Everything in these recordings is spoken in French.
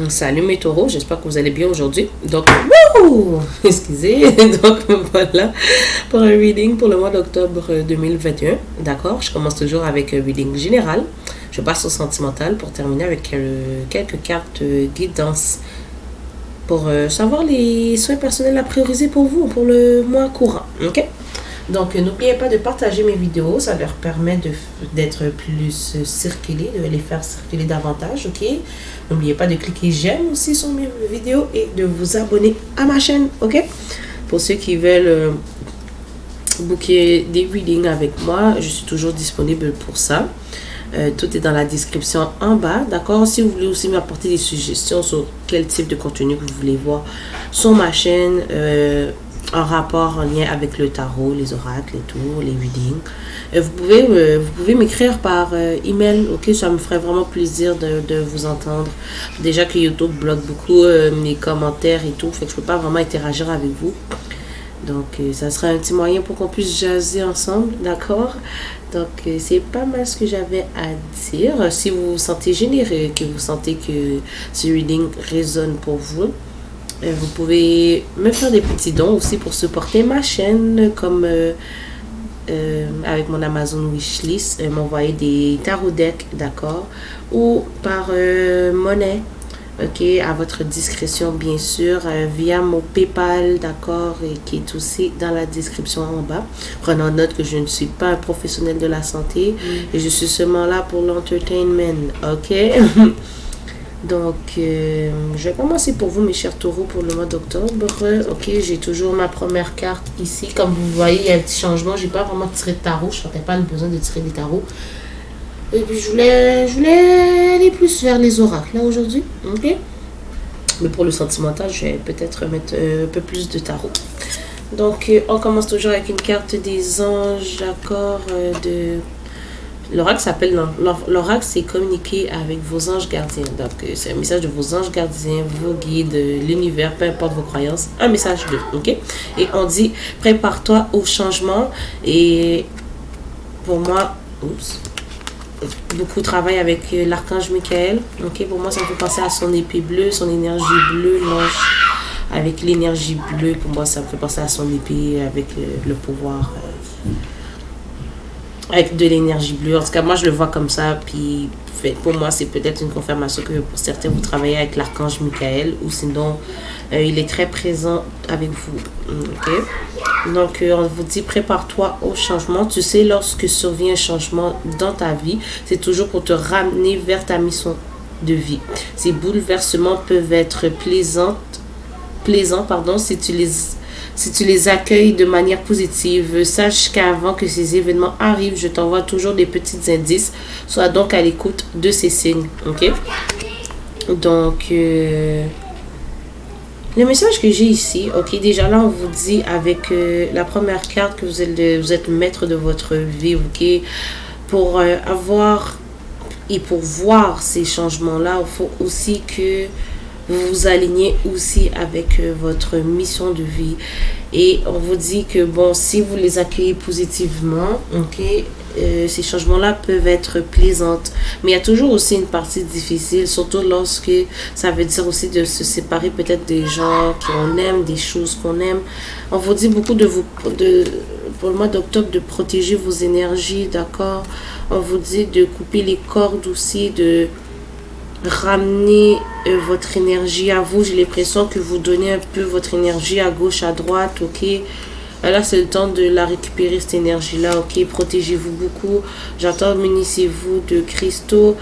Salut mes taureaux, j'espère que vous allez bien aujourd'hui. Donc, excusez, donc voilà pour un reading pour le mois d'octobre 2021. D'accord, je commence toujours avec un reading général. Je passe au sentimental pour terminer avec quelques cartes guidance pour savoir les soins personnels à prioriser pour vous pour le mois courant. Ok? Donc, n'oubliez pas de partager mes vidéos, ça leur permet d'être plus circulées, de les faire circuler davantage, ok? N'oubliez pas de cliquer j'aime aussi sur mes vidéos et de vous abonner à ma chaîne, ok? Pour ceux qui veulent booker des readings avec moi, je suis toujours disponible pour ça. Tout est dans la description en bas, d'accord? Si vous voulez aussi m'apporter des suggestions sur quel type de contenu que vous voulez voir sur ma chaîne, en rapport, en lien avec le tarot, les oracles et tout, les readings. Vous pouvez m'écrire par email, ok? Ça me ferait vraiment plaisir de vous entendre. Déjà que YouTube bloque beaucoup mes commentaires et tout, fait que je peux pas vraiment interagir avec vous. Donc, ça serait un petit moyen pour qu'on puisse jaser ensemble, d'accord? Donc, c'est pas mal ce que j'avais à dire. Si vous vous sentez généreux, que vous sentez que ce reading résonne pour vous, vous pouvez me faire des petits dons aussi pour supporter ma chaîne, comme avec mon Amazon Wishlist, m'envoyer des tarot decks, d'accord, ou par monnaie, ok, à votre discrétion bien sûr, via mon PayPal, d'accord, et qui est aussi dans la description en bas. Prenons note que je ne suis pas un professionnel de la santé et je suis seulement là pour l'entertainment, ok. Donc, je vais commencer pour vous, mes chers taureaux, pour le mois d'octobre. Ok, j'ai toujours ma première carte ici. Comme vous voyez, il y a un petit changement. J'ai pas vraiment tiré de tarot. Je sentais pas le besoin de tirer des tarots. Et puis, je voulais aller plus vers les oracles, là, aujourd'hui. Ok. Mais pour le sentimental, je vais peut-être mettre un peu plus de tarot. Donc, on commence toujours avec une carte des anges, d'accord, L'oracle s'appelle, l'oracle, c'est communiquer avec vos anges gardiens. Donc, c'est un message de vos anges gardiens, vos guides, l'univers, peu importe vos croyances. Un message d'eux, ok? Et on dit, prépare-toi au changement. Et pour moi, beaucoup travaillent avec l'archange Michael. Ok, pour moi, ça me fait penser à son épée bleue, son énergie bleue, l'ange avec l'énergie bleue. Pour moi, ça me fait penser à son épée avec le pouvoir. Avec de l'énergie bleue. En tout cas, moi, je le vois comme ça. Puis, pour moi, c'est peut-être une confirmation que pour certains, vous travaillez avec l'archange Michael. Ou sinon, il est très présent avec vous. Ok? Donc, on vous dit, prépare-toi au changement. Tu sais, lorsque survient un changement dans ta vie, c'est toujours pour te ramener vers ta mission de vie. Ces bouleversements peuvent être plaisants, si tu les accueilles de manière positive. Sache qu'avant que ces événements arrivent, je t'envoie toujours des petits indices. Sois donc à l'écoute de ces signes. Ok? Donc, le message que j'ai ici, ok, déjà là, on vous dit avec la première carte que vous êtes maître de votre vie, ok? Pour avoir et pour voir ces changements-là, il faut aussi que vous vous alignez aussi avec votre mission de vie. Et on vous dit que, bon, si vous les accueillez positivement, ok, ces changements-là peuvent être plaisantes. Mais il y a toujours aussi une partie difficile, surtout lorsque ça veut dire aussi de se séparer peut-être des gens qu'on aime, des choses qu'on aime. On vous dit beaucoup pour le mois d'octobre, de protéger vos énergies, d'accord? On vous dit de couper les cordes aussi, de ramener votre énergie à vous. J'ai l'impression que vous donnez un peu votre énergie à gauche, à droite, ok? Là, c'est le temps de la récupérer, cette énergie-là, ok? Protégez-vous beaucoup. J'entends, munissez-vous de cristaux.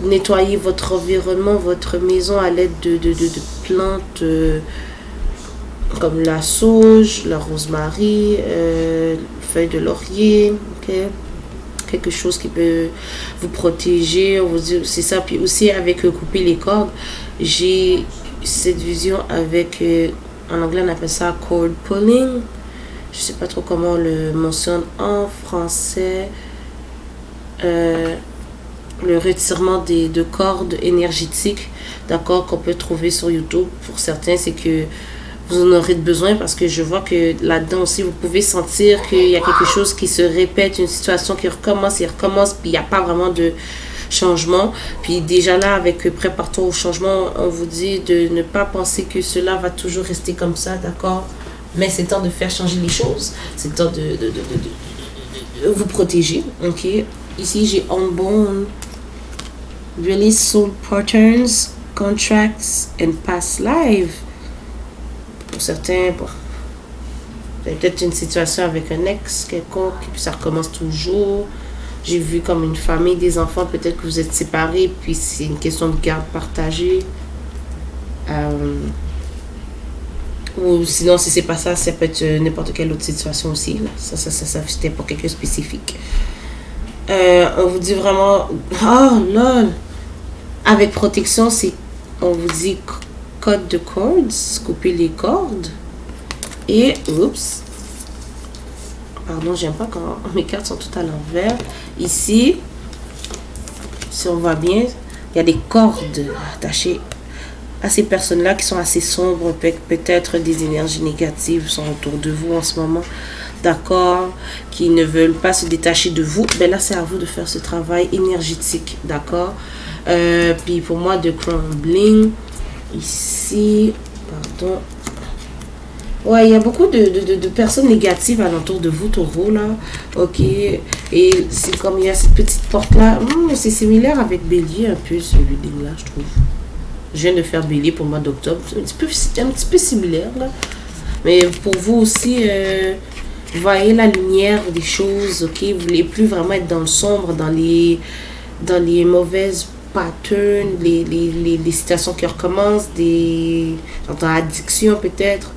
Nettoyez votre environnement, votre maison à l'aide de plantes comme la sauge, la rosemary, feuilles de laurier, ok? Quelque chose qui peut vous protéger, on vous dit, c'est ça. Puis aussi avec couper les cordes, j'ai cette vision avec, en anglais on appelle ça cord pulling, je sais pas trop comment on le mentionne en français, le retirement de cordes énergétiques, d'accord, qu'on peut trouver sur YouTube. Pour certains, c'est que vous en aurez besoin parce que je vois que là-dedans aussi, vous pouvez sentir qu'il y a quelque chose qui se répète, une situation qui recommence et recommence, puis il n'y a pas vraiment changement. Puis déjà là, avec prépare-toi au changement, on vous dit de ne pas penser que cela va toujours rester comme ça, d'accord? Mais c'est temps de faire changer les choses. C'est temps de vous protéger, ok? Ici, j'ai Unborn, Release Soul Patterns, Contracts and Past Life. Pour certains, bon, peut-être une situation avec un ex quelconque, puis ça recommence toujours. J'ai vu comme une famille, des enfants, peut-être que vous êtes séparés, puis c'est une question de garde partagée. Ou sinon, si c'est pas ça, ça peut être n'importe quelle autre situation aussi. Là. Ça c'était pour quelqu'un spécifique. On vous dit vraiment, oh lol, avec protection, c'est, on vous dit code de cordes, couper les cordes. Et, oups, pardon, j'aime pas quand mes cartes sont toutes à l'envers. Ici, si on voit bien, il y a des cordes attachées à ces personnes-là qui sont assez sombres. Peut-être des énergies négatives sont autour de vous en ce moment. D'accord, qui ne veulent pas se détacher de vous. Ben là, c'est à vous de faire ce travail énergétique. D'accord. Puis pour moi, de crumbling, ici, pardon. Ouais, il y a beaucoup de personnes négatives alentour de vous, taureau, là. Ok. Et c'est comme il y a cette petite porte-là. C'est similaire avec Bélier, un peu, ce reading-là, je trouve. Je viens de faire Bélier pour le mois d'octobre. C'est un petit peu similaire, là. Mais pour vous aussi, voyez la lumière des choses, ok? Vous voulez plus vraiment être dans le sombre, dans les mauvaises patterns, les situations qui recommencent, dans l'addiction peut-être.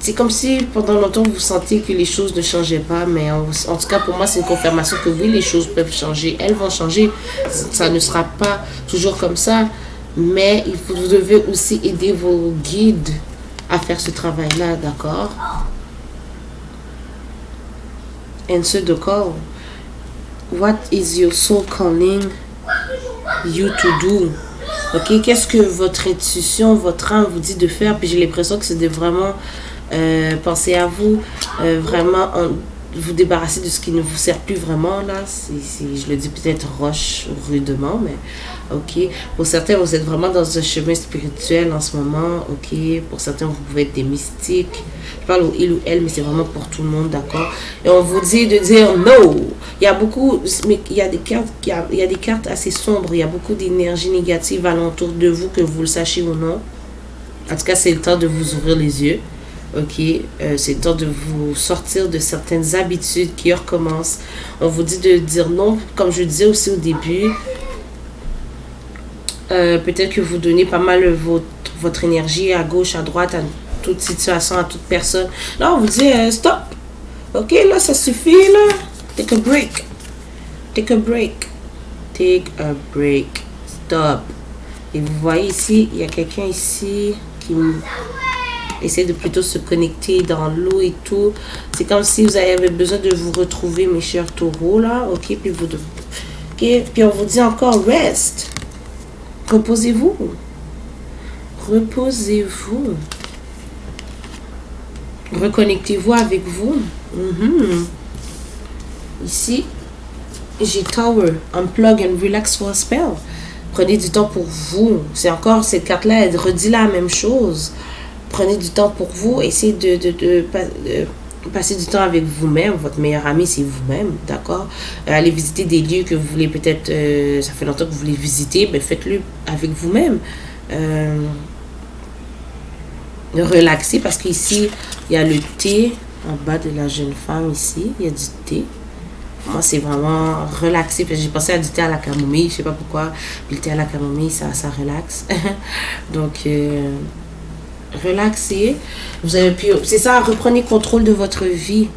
C'est comme si pendant longtemps vous sentiez que les choses ne changeaient pas, mais en tout cas pour moi c'est une confirmation que oui, les choses peuvent changer, elles vont changer, ça ne sera pas toujours comme ça, mais vous devez aussi aider vos guides à faire ce travail-là, d'accord? Answer the call. What is your soul calling you to do? Ok, qu'est-ce que votre intuition, votre âme vous dit de faire? Puis j'ai l'impression que c'est de vraiment penser à vous, vraiment vous débarrasser de ce qui ne vous sert plus vraiment là. Je le dis peut-être roche rudement, mais ok. Pour certains, vous êtes vraiment dans un chemin spirituel en ce moment, ok. Pour certains, vous pouvez être des mystiques. Je parle au il ou elle, mais c'est vraiment pour tout le monde, d'accord. Et on vous dit de dire no. Il y a beaucoup, mais il y a des cartes, il y a des cartes assez sombres. Il y a beaucoup d'énergie négative alentour de vous, que vous le sachiez ou non. En tout cas, c'est le temps de vous ouvrir les yeux. Ok, c'est le temps de vous sortir de certaines habitudes qui recommencent. On vous dit de dire non, comme je disais aussi au début. Peut-être que vous donnez pas mal votre énergie à gauche, à droite, à toute situation, à toute personne. Là, on vous dit stop. Ok, là, ça suffit, là. Take a break. Take a break. Take a break. Stop. Et vous voyez ici, il y a quelqu'un ici qui essaie de plutôt se connecter dans l'eau et tout. C'est comme si vous avez besoin de vous retrouver, mes chers taureaux, là. Ok, puis puis on vous dit encore rest. Reposez-vous. Reposez-vous. Reconnectez-vous avec vous. Ici, j'ai Tower. Unplug and relax for a spell. Prenez du temps pour vous. C'est encore cette carte-là, elle redit la même chose. Prenez du temps pour vous. Essayez de passer du temps avec vous-même. Votre meilleur ami, c'est vous-même, d'accord? Allez visiter des lieux que vous voulez peut-être... ça fait longtemps que vous voulez visiter. Ben, faites-le avec vous-même. Relaxer, parce qu'ici, il y a le thé en bas de la jeune femme ici. Il y a du thé. Moi, c'est vraiment relaxé. J'ai pensé à du thé à la camomille. Je sais pas pourquoi. Puis le thé à la camomille, ça relaxe. Donc... relaxez. Vous avez pu, c'est ça, reprenez contrôle de votre vie.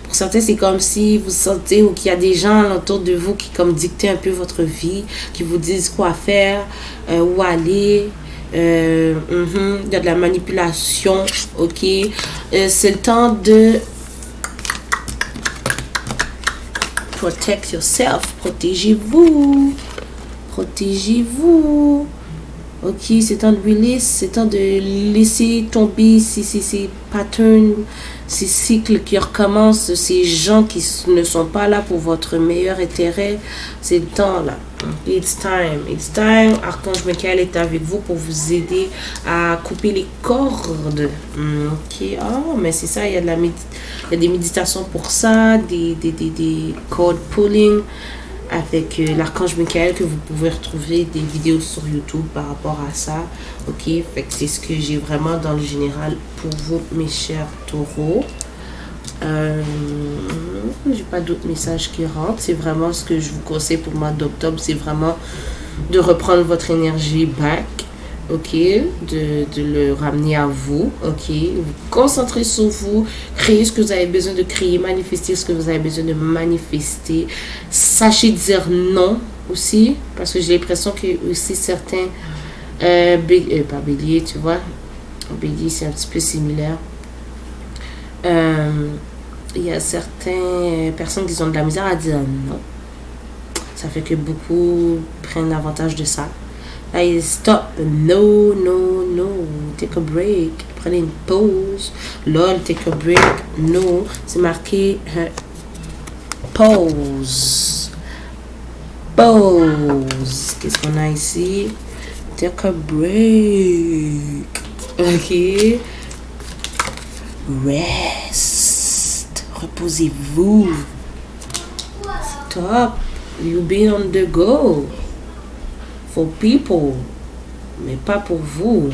Pour certains, c'est comme si vous sentez ou qu'il y a des gens autour de vous qui comme dictent un peu votre vie, qui vous disent quoi faire, où aller. Il y a de la manipulation, ok. C'est le temps de protect yourself. Protégez-vous. Protégez-vous. Ok, c'est temps de release, c'est temps de laisser tomber ces patterns, ces cycles qui recommencent, ces gens qui ne sont pas là pour votre meilleur intérêt. C'est le temps là. It's time. It's time. Archange Michael est avec vous pour vous aider à couper les cordes. Ok. Oh, mais c'est ça, il y a il y a des méditations pour ça, des cord pulling avec l'archange Michael que vous pouvez retrouver des vidéos sur YouTube par rapport à ça. Ok, fait que c'est ce que j'ai vraiment dans le général pour vous, mes chers taureaux. J'ai pas d'autres messages qui rentrent. C'est vraiment ce que je vous conseille pour le mois d'octobre. C'est vraiment de reprendre votre énergie back. Ok, de le ramener à vous. Ok, vous concentrez sur vous, créez ce que vous avez besoin de créer, manifester ce que vous avez besoin de manifester. Sachez dire non aussi, parce que j'ai l'impression que aussi certains pas bélier, tu vois, bélier c'est un petit peu similaire. Il y a certaines personnes qui ont de la misère à dire non. Ça fait que beaucoup prennent avantage de ça. Là, stop. No, no, no. Take a break. Prenez une pause. Lol, take a break. No. C'est marqué pause. Pause. Qu'est-ce qu'on a ici? Take a break. Ok. Rest. Reposez-vous. Stop. You be on the go. For people, mais pas pour vous.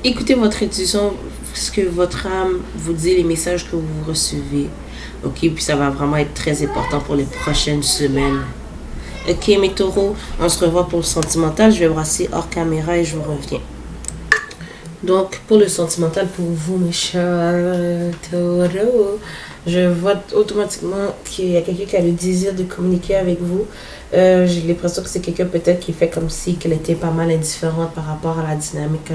Écoutez votre intuition, ce que votre âme vous dit, les messages que vous recevez. Ok, puis ça va vraiment être très important pour les prochaines semaines. Ok, mes taureaux, on se revoit pour le sentimental. Je vais brasser hors caméra et je vous reviens. Donc, pour le sentimental, pour vous, mes chers taureaux, je vois automatiquement qu'il y a quelqu'un qui a le désir de communiquer avec vous. J'ai l'impression que c'est quelqu'un peut-être qui fait comme si qu'elle était pas mal indifférente par rapport à la dynamique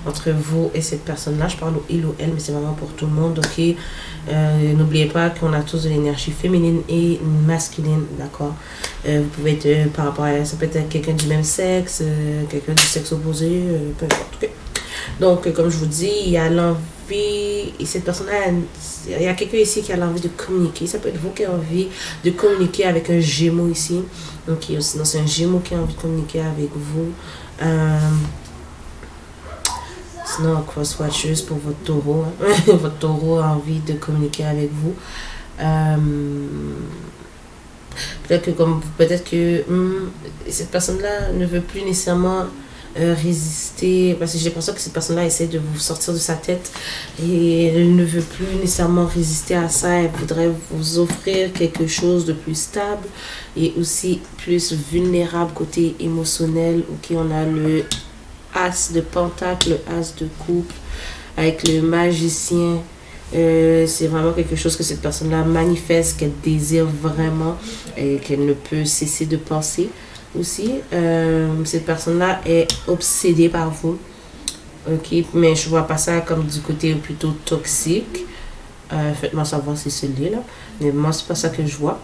entre vous et cette personne-là. Je parle au il ou elle, mais c'est vraiment pour tout le monde, ok? N'oubliez pas qu'on a tous de l'énergie féminine et masculine, d'accord? Vous pouvez être par rapport à... Ça peut être quelqu'un du même sexe, quelqu'un du sexe opposé, peu importe, ok? Donc, comme je vous dis, il y a l'envie, et cette personne-là, il y a quelqu'un ici qui a l'envie de communiquer. Ça peut être vous qui avez envie de communiquer avec un gémeau ici. Donc, sinon, c'est un gémeau qui a envie de communiquer avec vous. Sinon, cross-watchers pour votre taureau. Hein. Votre taureau a envie de communiquer avec vous. Peut-être que cette personne-là ne veut plus nécessairement résister, parce que j'ai l'impression que cette personne-là essaie de vous sortir de sa tête et elle ne veut plus nécessairement résister à ça. Elle voudrait vous offrir quelque chose de plus stable et aussi plus vulnérable côté émotionnel. Ok, on a le as de pentacle, le as de coupe avec le magicien. C'est vraiment quelque chose que cette personne-là manifeste, qu'elle désire vraiment et qu'elle ne peut cesser de penser. Aussi, cette personne-là est obsédée par vous. Ok, mais je vois pas ça comme du côté plutôt toxique. Faites-moi savoir si c'est lui là. Mais moi, c'est pas ça que je vois.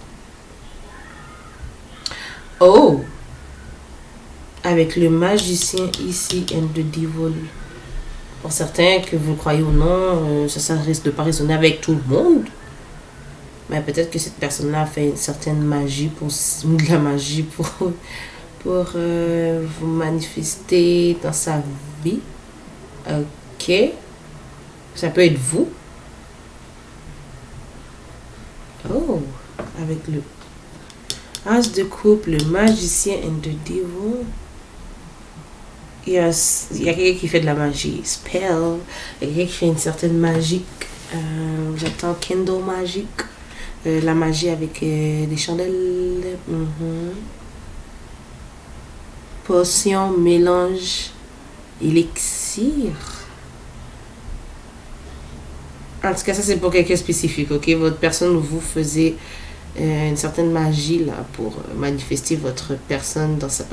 Oh! Avec le magicien ici, and the devil. Pour certains, que vous croyez ou non, ça risque de pas résonner avec tout le monde. Mais peut-être que cette personne-là fait une certaine magie de la magie pour vous manifester dans sa vie. Ok. Ça peut être vous. Oh. Avec le as de coupe, le magicien and the devil. Il y a quelqu'un qui fait de la magie. Spell. Il y a quelqu'un qui fait une certaine magie. J'attends candle magique. La magie avec des chandelles. Potion, mélange, élixir. En tout cas, ça c'est pour quelqu'un spécifique, ok? Votre personne, vous faisiez une certaine magie là pour manifester votre personne dans sa...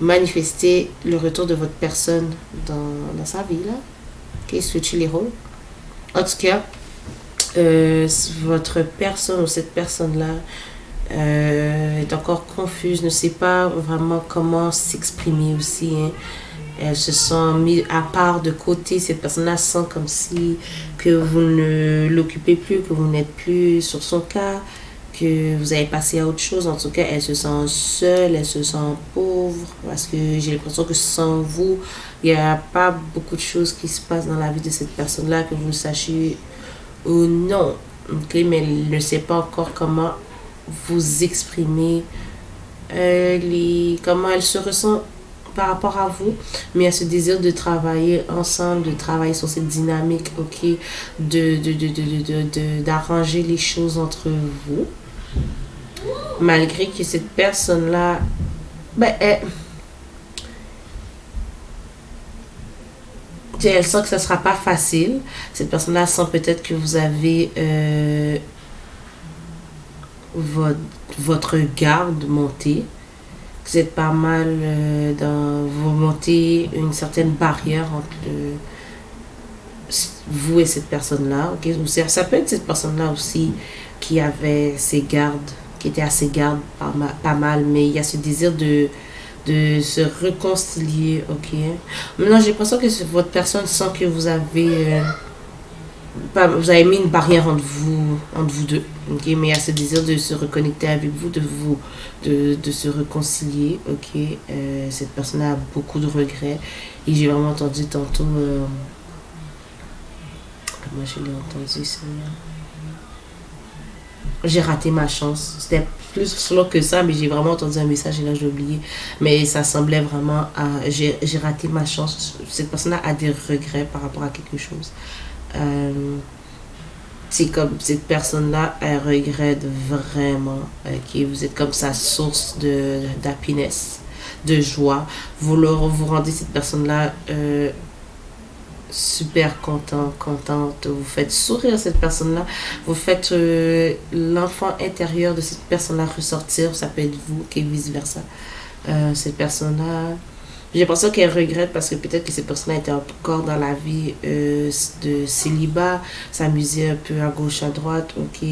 manifester le retour de votre personne dans sa vie là. Ok, switcher les rôles. En tout cas, votre personne ou cette personne-là est encore confuse, ne sait pas vraiment comment s'exprimer aussi, hein. Elle se sent mise à part de côté. Cette personne-là sent comme si que vous ne l'occupez plus, que vous n'êtes plus sur son cas, que vous avez passé à autre chose. En tout cas, elle se sent seule, elle se sent pauvre, parce que j'ai l'impression que sans vous, il n'y a pas beaucoup de choses qui se passent dans la vie de cette personne-là, que vous le sachiez ou non. Ok, mais elle ne sait pas encore comment vous exprimer, comment elle se ressent par rapport à vous, mais il y a ce désir de travailler ensemble, de travailler sur cette dynamique, ok, d'arranger les choses entre vous, malgré que cette personne-là, ben, elle sent que ça ne sera pas facile. Cette personne-là sent peut-être que vous avez votre, votre garde montée. Vous êtes pas mal dans... Vous montez une certaine barrière entre vous et cette personne-là. Okay? Ça peut être cette personne-là aussi qui avait ses gardes, qui était à ses gardes pas mal, mais il y a ce désir de se réconcilier, ok. Maintenant, j'ai l'impression que votre personne sent que vous avez mis une barrière entre vous deux, ok. Mais il y a ce désir de se reconnecter avec vous, de se réconcilier, ok. Cette personne a beaucoup de regrets et j'ai vraiment entendu tantôt, comment je l'ai entendu, ça. J'ai raté ma chance. C'était plus slow que ça, mais j'ai vraiment entendu un message et là j'ai oublié. Mais ça semblait vraiment à... J'ai raté ma chance. Cette personne-là a des regrets par rapport à quelque chose. C'est comme cette personne-là, elle regrette vraiment. Okay? Vous êtes comme sa source d'happiness, de joie. Vous rendez cette personne-là super contente, vous faites sourire cette personne-là, vous faites l'enfant intérieur de cette personne-là ressortir, ça peut être vous, et vice-versa. Cette personne-là, j'ai l'impression qu'elle regrette parce que peut-être que cette personne-là était encore dans la vie de célibat, s'amusait un peu à gauche, à droite, ok.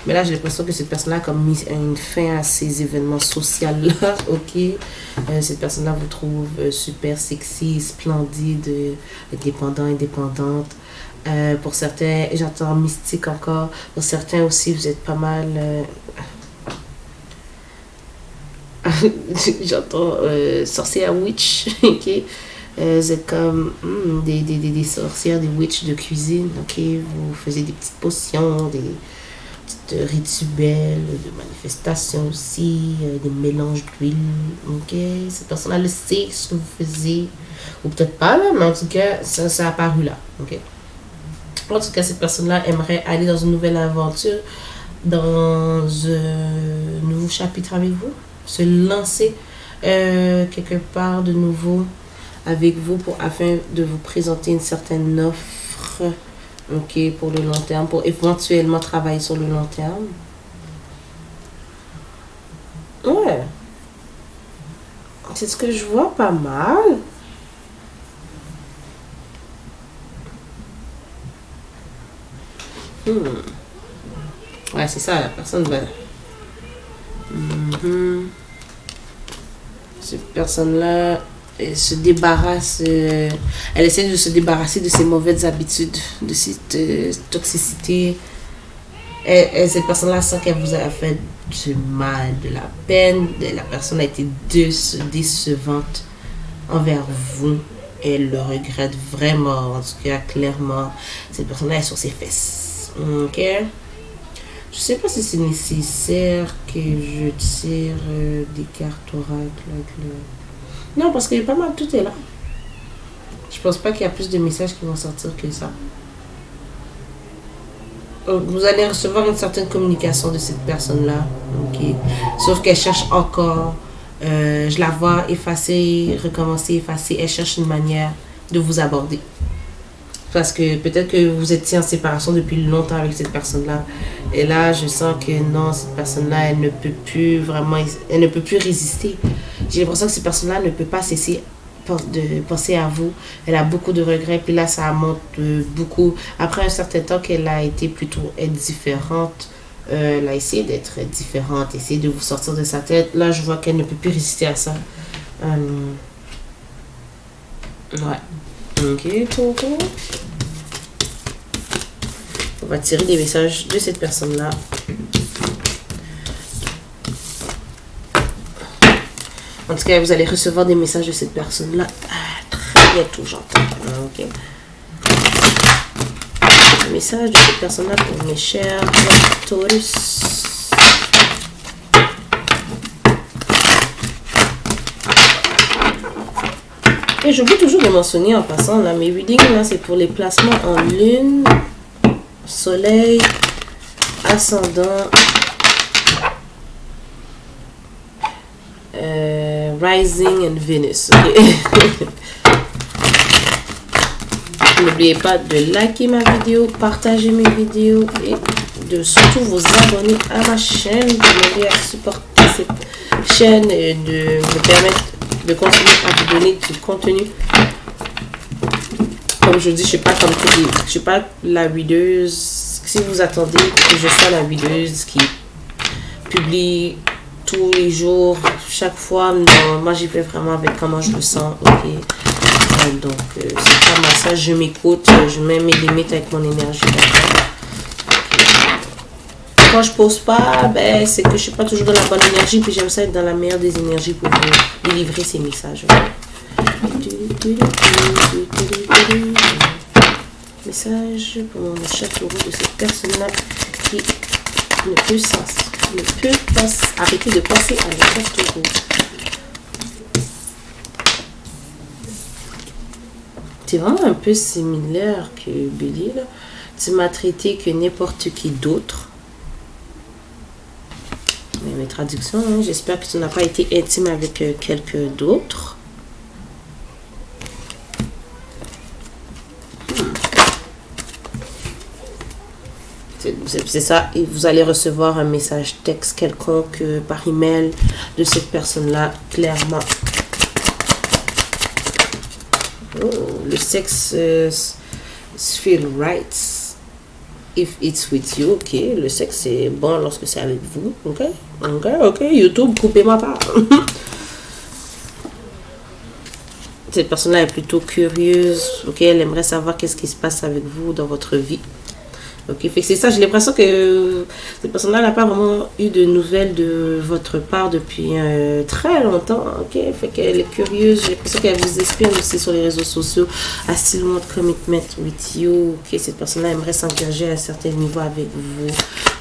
Mais là, j'ai l'impression que cette personne-là a comme mis une fin à ces événements sociaux-là, ok. Cette personne-là vous trouve super sexy, splendide, indépendante. Pour certains, j'entends mystique encore. Pour certains aussi, vous êtes pas mal... j'entends sorcière witch, ok. Vous êtes comme des sorcières, des witches de cuisine, ok. Vous faisiez des petites potions, des petites rituels, de manifestations aussi, des mélanges d'huile, ok. Cette personne-là le sait ce que vous faisiez, ou peut-être pas là, mais en tout cas, ça a apparu là, ok. En tout cas, cette personne-là aimerait aller dans une nouvelle aventure, dans un nouveau chapitre avec vous, se lancer quelque part de nouveau avec vous afin de vous présenter une certaine offre, ok, pour le long terme, pour éventuellement travailler sur le long terme. Ouais, c'est ce que je vois pas mal. Ouais, c'est ça, la personne va... Cette personne-là, elle se débarrasse, elle essaie de se débarrasser de ses mauvaises habitudes, de cette toxicité. Cette personne-là sent qu'elle vous a fait du mal, de la peine. La personne a été décevante envers vous. Elle le regrette vraiment, en tout cas, clairement. Cette personne-là est sur ses fesses. Ok? Je sais pas si c'est nécessaire que je tire des cartes oracles. Non, parce que pas mal tout est là. Je pense pas qu'il y a plus de messages qui vont sortir que ça. Vous allez recevoir une certaine communication de cette personne-là. Ok. Sauf qu'elle cherche encore. Je la vois effacer, recommencer, effacer. Elle cherche une manière de vous aborder. Parce que peut-être que vous étiez en séparation depuis longtemps avec cette personne-là. Et là, je sens que non, cette personne-là, elle ne peut plus vraiment, elle ne peut plus résister. J'ai l'impression que cette personne-là ne peut pas cesser de penser à vous. Elle a beaucoup de regrets. Puis là, ça monte beaucoup. Après un certain temps qu'elle a été plutôt indifférente Elle a essayé d'être différente, essayer de vous sortir de sa tête. Là, je vois qu'elle ne peut plus résister à ça. Ouais. Ok, Taureau. On va tirer des messages de cette personne-là. En tout cas, vous allez recevoir des messages de cette personne-là. Très bientôt, j'entends. Ok. Un message de cette personne-là pour mes chers Taurus. Et j'oublie toujours de mentionner en passant, là, mes readings, là, c'est pour les placements en lune, soleil, ascendant, rising and Venus. Okay. N'oubliez pas de liker ma vidéo, partager mes vidéos et de surtout vous abonner à ma chaîne pour m'aider à supporter cette chaîne et de me permettre de continuer à vous donner du contenu. Comme je dis, je ne suis pas la videuse. Si vous attendez que je sois la videuse qui publie tous les jours, chaque fois, non, moi j'y vais vraiment avec comment je le sens, ok. Donc c'est pas moi ça, je m'écoute, je mets mes limites avec mon énergie. Quand je pose pas, ben c'est que je suis pas toujours dans la bonne énergie, puis j'aime ça être dans la meilleure des énergies pour vous délivrer ces messages. Message pour mon chat Taureau de cette personne-là qui ne peut pas arrêter de penser à la chat Taureau. C'est vraiment un peu similaire que Billy, là. Tu m'as traité que n'importe qui d'autre. Mais mes traductions, hein, j'espère que tu n'as pas été intime avec quelqu'un d'autre. C'est ça, et vous allez recevoir un message texte quelconque par email de cette personne-là, clairement. Oh, le sexe feel right if it's with you. Ok, le sexe c'est bon lorsque c'est avec vous. Ok, YouTube, coupez-moi pas. Cette personne-là est plutôt curieuse. Ok, elle aimerait savoir qu'est-ce qui se passe avec vous dans votre vie. Ok, fait que c'est ça, j'ai l'impression que cette personne-là n'a pas vraiment eu de nouvelles de votre part depuis très longtemps. Ok, fait qu'elle est curieuse, j'ai l'impression qu'elle vous espionne aussi sur les réseaux sociaux. I still want commitment with you. Ok, cette personne-là aimerait s'engager à un certain niveau avec vous.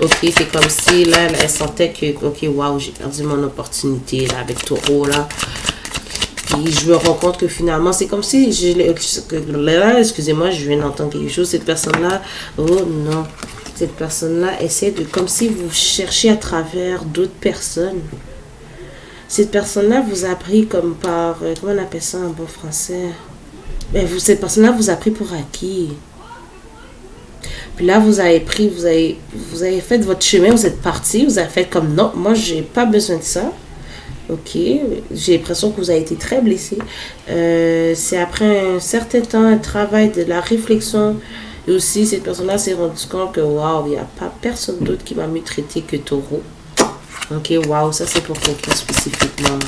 Ok, c'est comme si là, elle sentait que, ok, waouh, j'ai perdu mon opportunité là, avec Taureau là. Puis je me rends compte que finalement, c'est comme si, excusez-moi, je viens d'entendre quelque chose, cette personne-là, oh non, cette personne-là essaie de, comme si vous cherchez à travers d'autres personnes. Cette personne-là vous a pris comme par, comment on appelle ça en bon français? Ben, cette personne-là vous a pris pour acquis. Puis là, vous avez fait votre chemin, vous êtes parti, vous avez fait comme, non, moi, j'ai pas besoin de ça. Ok, j'ai l'impression que vous avez été très blessé. C'est après un certain temps, un travail de la réflexion. Et aussi, cette personne-là s'est rendue compte que waouh, il n'y a pas personne d'autre qui m'a mieux traité que Taureau. Ok, waouh, ça c'est pour quelqu'un spécifiquement.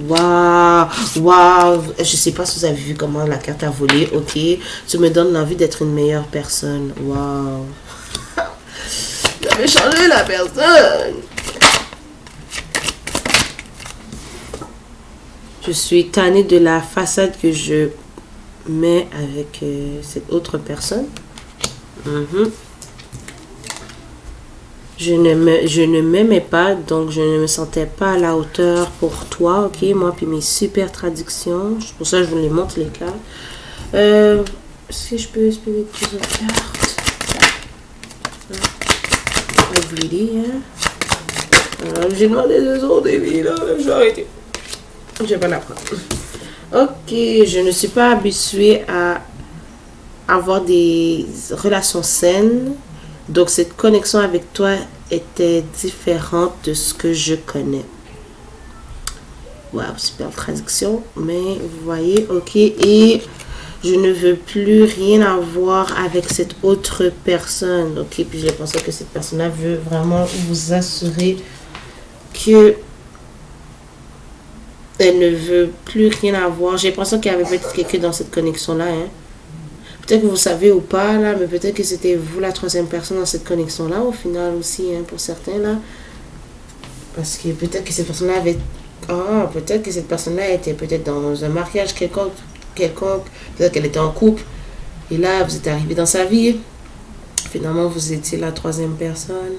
Waouh, je sais pas si vous avez vu comment la carte a volé. Ok, tu me donnes l'envie d'être une meilleure personne. Waouh. J'avais changé la personne. Je suis tannée de la façade que je mets avec cette autre personne. Je ne m'aimais pas, donc je ne me sentais pas à la hauteur pour toi. Ok, moi, puis mes super traductions. Pour ça, je vous les montre les cartes. Est-ce que je peux espérer plusieurs cartes? J'ai demandé 2 autres défis, là. Je vais arrêter. Je vais la prendre. Ok, je ne suis pas habituée à avoir des relations saines. Donc, cette connexion avec toi était différente de ce que je connais. Wow, super traduction. Mais vous voyez, ok. Et Je ne veux plus rien avoir avec cette autre personne. Ok, puis j'ai l'impression que cette personne-là veut vraiment vous assurer que elle ne veut plus rien avoir. J'ai l'impression qu'il y avait peut-être quelqu'un dans cette connexion-là. Hein. Peut-être que vous savez ou pas, là, mais peut-être que c'était vous la troisième personne dans cette connexion-là, au final aussi, hein, pour certains, là. Parce que peut-être que cette personne-là avait... Ah, peut-être que cette personne-là était peut-être dans un mariage quelconque. Peut-être qu'elle était en couple. Et là, vous êtes arrivé dans sa vie. Finalement, vous étiez la troisième personne.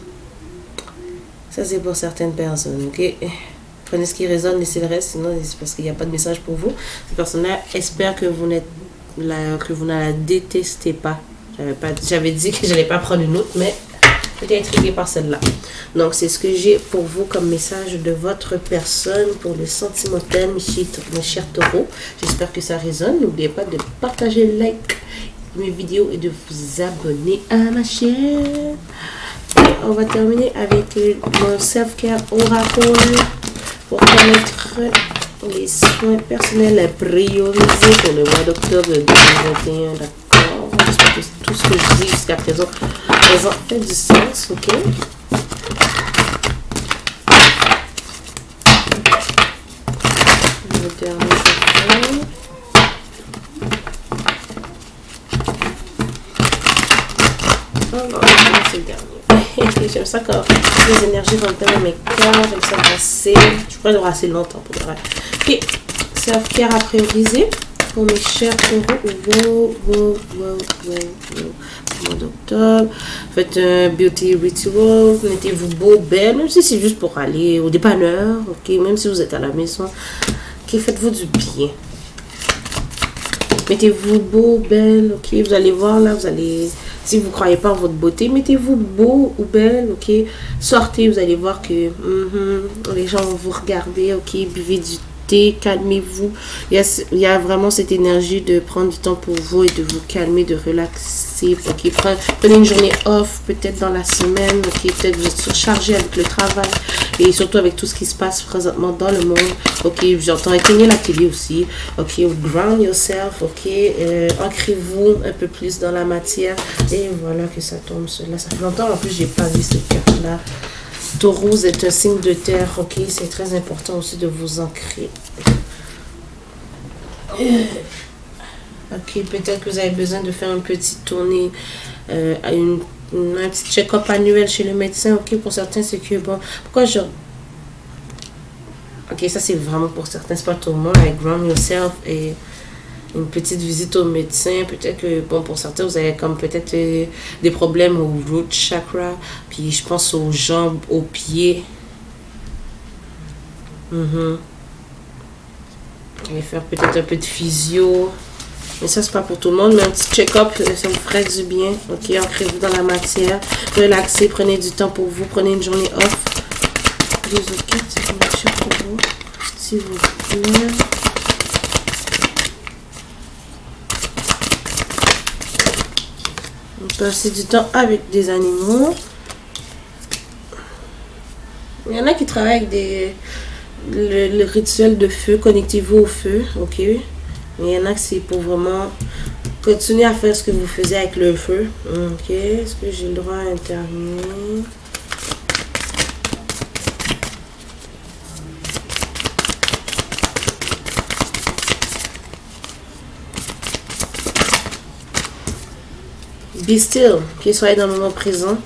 Ça, c'est pour certaines personnes, ok? Prenez ce qui résonne, laissez le reste, sinon c'est parce qu'il n'y a pas de message pour vous. Cette personne-là espère que vous n'êtes que vous ne la détestez pas. J'avais dit que je n'allais pas prendre une autre, mais j'étais intriguée par celle-là. Donc, c'est ce que j'ai pour vous comme message de votre personne pour le sentimental, mes chers taureaux. J'espère que ça résonne. N'oubliez pas de partager, like mes vidéos et de vous abonner à ma chaîne. Et on va terminer avec mon self-care oracle pour connaître les soins personnels priorisés pour le mois d'octobre 2021. D'accord? J'espère que tout ce que je dis jusqu'à présent fait du sens, ok? Le dernier secret. Oh non, c'est le dernier. J'aime ça quand les énergies vont dans mes cœurs. J'aime ça brasser. Je pourrais le brasser longtemps pour le vrai. Ok, self-care à prioriser pour mes chers taureaux. Mois d'octobre. Faites un beauty ritual. Mettez-vous beau, belle. Même si c'est juste pour aller au dépanneur. Ok, même si vous êtes à la maison. Ok, faites-vous du bien. Mettez-vous beau, belle. Ok, vous allez voir là. Vous allez... Si vous ne croyez pas en votre beauté, mettez-vous beau ou belle, ok? Sortez, vous allez voir que les gens vont vous regarder, ok? Buvez du thé, calmez-vous. Il y a vraiment cette énergie de prendre du temps pour vous et de vous calmer, de relaxer, ok? Prenez une journée off, peut-être dans la semaine, ok? Peut-être vous êtes surchargé avec le travail et surtout avec tout ce qui se passe présentement dans le monde, ok? J'entends éteindre la télé aussi, ok? Ground yourself, ok? Ancrez-vous un peu plus dans la matière et voilà que ça tombe. Là, ça fait longtemps, en plus, j'ai pas vu cette carte-là. Taureau est un signe de terre, ok? C'est très important aussi de vous ancrer. Ok, peut-être que vous avez besoin de faire une petite tournée, un petit check-up annuel chez le médecin, ok? Pour certains, c'est que, bon, pourquoi je... Ok, ça c'est vraiment pour certains, c'est pas tout le monde, avec Ground Yourself et une petite visite au médecin. Peut-être que, bon, pour certains, vous avez comme peut-être des problèmes au root chakra, puis je pense aux jambes, aux pieds. Vous allez faire peut-être un peu de physio. Mais ça, c'est pas pour tout le monde, mais un petit check-up, ça vous ferait du bien. Ok, ancrez-vous dans la matière. Relaxez, prenez du temps pour vous, prenez une journée off. Les autres cartes, c'est pour la chère pour vous, s'il vous plaît. Passer du temps avec des animaux. Il y en a qui travaillent avec le rituel de feu. Connectez-vous au feu, ok? Mais il y en a que c'est pour vraiment continuer à faire ce que vous faisiez avec le feu, ok? Est-ce que j'ai le droit à intervenir? Be still, ok? Soyez dans le moment présent,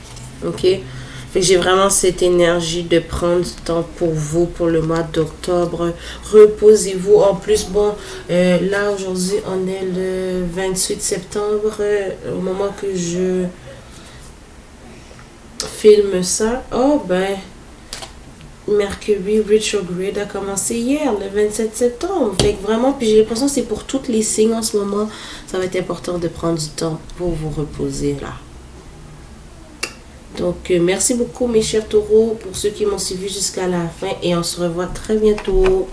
ok? Fait que j'ai vraiment cette énergie de prendre du temps pour vous, pour le mois d'octobre. Reposez-vous. En plus, bon, là, aujourd'hui, on est le 28 septembre. Au moment que je filme ça, oh, ben, Mercury retrograde a commencé hier, le 27 septembre. Fait que vraiment, puis j'ai l'impression que c'est pour tous les signes en ce moment. Ça va être important de prendre du temps pour vous reposer, là. Donc, merci beaucoup mes chers taureaux pour ceux qui m'ont suivi jusqu'à la fin et on se revoit très bientôt.